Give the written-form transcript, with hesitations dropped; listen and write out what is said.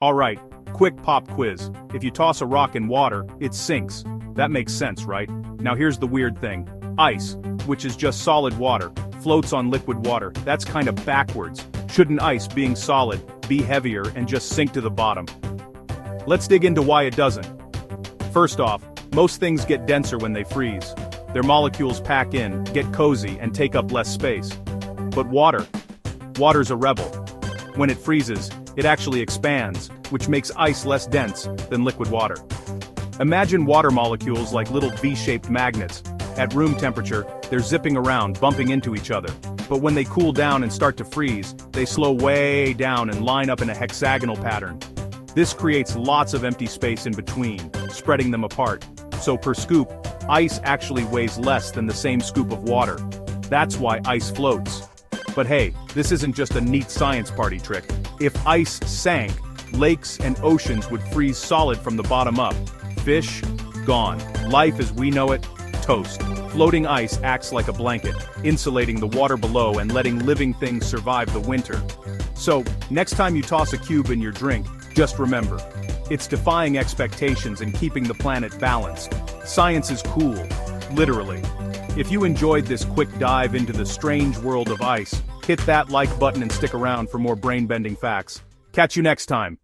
Alright, quick pop quiz. If you toss a rock in water, it sinks. That makes sense, right? Now here's the weird thing. Ice, which is just solid water, floats on liquid water. That's kinda backwards. Shouldn't ice, being solid, be heavier and just sink to the bottom? Let's dig into why it doesn't. First off, most things get denser when they freeze. Their molecules pack in, get cozy, and take up less space. But water's a rebel. When it freezes, it actually expands, which makes ice less dense than liquid water. Imagine water molecules like little V-shaped magnets. At room temperature, they're zipping around, bumping into each other. But when they cool down and start to freeze, they slow way down and line up in a hexagonal pattern. This creates lots of empty space in between, spreading them apart. So per scoop, ice actually weighs less than the same scoop of water. That's why ice floats. But hey, this isn't just a neat science party trick. If ice sank, lakes and oceans would freeze solid from the bottom up. Fish, gone. Life as we know it, toast. Floating ice acts like a blanket, insulating the water below and letting living things survive the winter. So, next time you toss a cube in your drink, just remember, it's defying expectations and keeping the planet balanced. Science is cool, literally. If you enjoyed this quick dive into the strange world of ice, hit that like button and stick around for more brain-bending facts. Catch you next time.